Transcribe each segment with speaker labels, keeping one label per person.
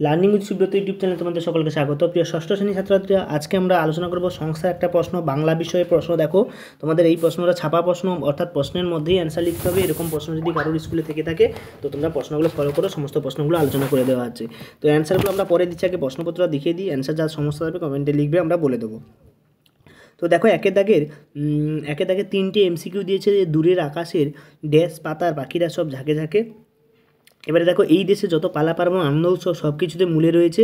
Speaker 1: Learning with Subrata YouTube চ্যানেলে তোমাদের সকলকে স্বাগত। প্রিয় ষষ্ঠ শ্রেণী ছাত্রছাত্রীরা, আজকে আমরা আলোচনা করব সংখ্যার একটা প্রশ্ন, বাংলা বিষয়ে প্রশ্ন। দেখো, তোমাদের এই প্রশ্নটা ছাপা প্রশ্ন, অর্থাৎ প্রশ্নের মধ্যেই অ্যান্সার লিখতে হবে। এরকম প্রশ্ন যদি কারোর স্কুলে থেকে থাকে তো তোমরা প্রশ্নগুলো ফলো করো, সমস্ত প্রশ্নগুলো আলোচনা করে দেওয়া আছে। তো অ্যান্সারগুলো আমরা পরে দিচ্ছি, আগে প্রশ্নপত্র দেখিয়ে দিই। অ্যান্সার যা সমস্যা হবে কমেন্টে লিখবে, আমরা বলে দেবো। তো দেখো, একের দাগের 3টে এমসিকিউ দিয়েছে যে দূরের আকাশের ড্যাশ পাতার পাখিরা সব ঝাঁকে ঝাঁকে। এবারে দেখো, এই দেশে যত পালা পার্বণ আনন্দ উৎসব সব কিছুতে মূলে রয়েছে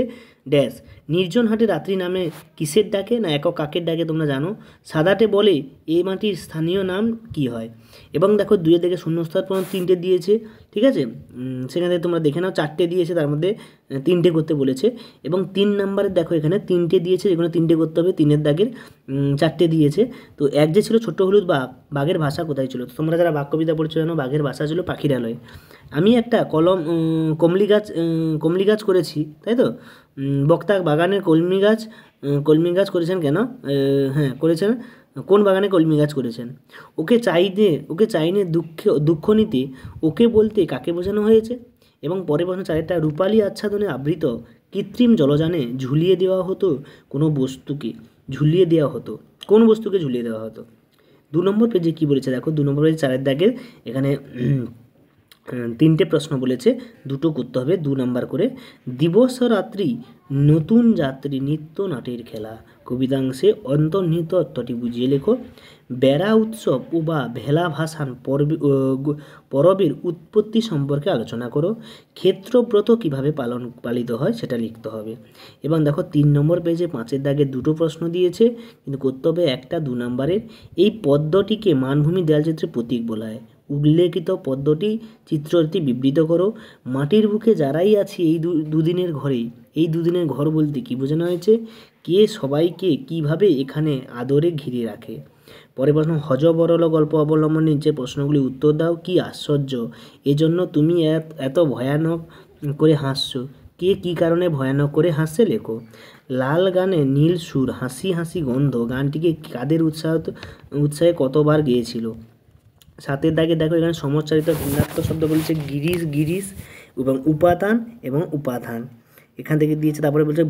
Speaker 1: ড্যাশ। নির্জন হাটে রাত্রি নামে কিসের ডাকে? না একক কাকের ডাকে, তোমরা জানো। সাদাটে বলে এই মাটির স্থানীয় নাম কি হয়? এবং দেখো, 2 থেকে শূন্যস্থান পর্যন্ত 3টে দিয়েছে, ঠিক আছে। সেখান থেকে তোমরা দেখে নাও, 4টে দিয়েছে, তার মধ্যে 3টে করতে বলেছে। এবং 3 নম্বরে দেখো, এখানে 3টে দিয়েছে, যেগুলো 3টে করতে হবে। 3-এর দাগের 4টে দিয়েছে। তো এক যে ছিল ছোট্ট হলুদ বাঘ, বাঘের ভাষা কোথায় ছিল? তোমরা যারা বাঘ কবিতা পড়ছো জানো, বাঘের ভাষা ছিল পাখিরালয়। আমি একটা কমলি গাছ করেছি, তাই তো। বক্তা বাগানের কলমি গাছ করেছেন কেন? হ্যাঁ, করেছেন। কোন বাগানে কলমি গাছ করেছেন? ওকে চাইনে দুঃখ নিতে ওকে বলতে কাকে বোঝানো হয়েছে? এবং পরে প্রশ্ন 4টা, রূপালী আচ্ছাদনে আবৃত কৃত্রিম জলযানে ঝুলিয়ে দেওয়া হতো কোনো বস্তুকে। কোন বস্তুকে ঝুলিয়ে দেওয়া হতো? 2 নম্বর পেজে কী বলেছে দেখো, 2 নম্বর পেজে 4-এর দাগের এখানে 3টে প্রশ্ন বলেছে, 2টো করতে হবে 2 নাম্বার করে। দিবস রাত্রি নতুন যাত্রী নিত্য নাটের খেলা, কবিতাংশে অন্তর্নিহিত অর্থটি বুঝিয়ে লেখো। বেড়া উৎসব ও বা ভেলা ভাসান পরবের উৎপত্তি সম্পর্কে আলোচনা করো। ক্ষেত্রব্রত কীভাবে পালিত হয় সেটা লিখতে হবে। এবং দেখো, 3 নম্বর পেজে 5-এর দাগে 2টো প্রশ্ন দিয়েছে, কিন্তু করতে হবে একটা 2 নাম্বারের। এই পদ্মটিকে মানভূমি দেয়ালচিত্রের প্রতীক বলা হয়। উল্লেখিত পদ্মটি চিত্রটি বিবৃত করো। মাটির বুকে যারাই আছি এই দুদিনের ঘরে, এই দুদিনের ঘর বলতে কী বোঝানো হয়েছে? কে সবাইকে কিভাবে এখানে আদরে ঘিরে রাখে? পরে প্রশ্ন, হযবরল গল্প অবলম্বনে যে প্রশ্নগুলি উত্তর দাও। কি আশ্চর্য, এজন্য তুমি এত ভয়ানক করে হাসছো? কে কী কারণে ভয়ানক করে হাসছে লেখো। লাল গানে নীল সুর, হাসি হাসি গন্ধ গানটিকে কাদের উৎসাহে কতবার গেয়েছিল? 7-এর দাগে দেখো, এখানে সমচ্চারিত ভিন্নাত্মক শব্দ বলছে গিরিশ এবং উপাদান এখান থেকে দিয়েছে। তারপরে বলছে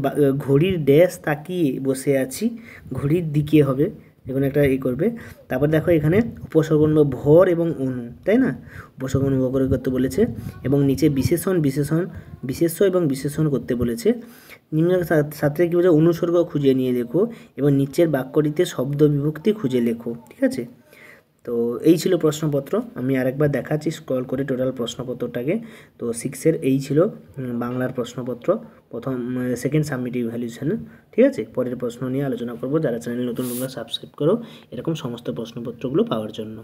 Speaker 1: ঘড়ির ড্যাশ তাকিয়ে বসে আছি, ঘড়ির দিকে হবে, যেকোনো একটা করবে। তারপর দেখো, এখানে উপসর্গ ভর এবং অনু, তাই না? উপসর্গ অনুভব করতে বলেছে। এবং নিচে বিশেষ্য এবং বিশেষণ করতে বলেছে। নিম্ন ছাত্রে কী বলছে, অনুসর্গ খুঁজে নিয়ে লেখো এবং নিচের বাক্যটিতে শব্দ বিভক্তি খুঁজে লেখো, ঠিক আছে। তো এই ছিল প্রশ্নপত্র। আমি আরেকবার দেখাচ্ছি স্ক্রল করে টোটাল প্রশ্নপত্রটাকে। তো 6-এর এই ছিল বাংলার প্রশ্নপত্র, সেকেন্ড সাবমিটিভ ভ্যালুয়েশন, ঠিক আছে। পরের প্রশ্ন নিয়ে আলোচনা করব। যারা চ্যানেল নতুন, তোমরা সাবস্ক্রাইব করো এরকম সমস্ত প্রশ্নপত্রগুলো পাওয়ার জন্য।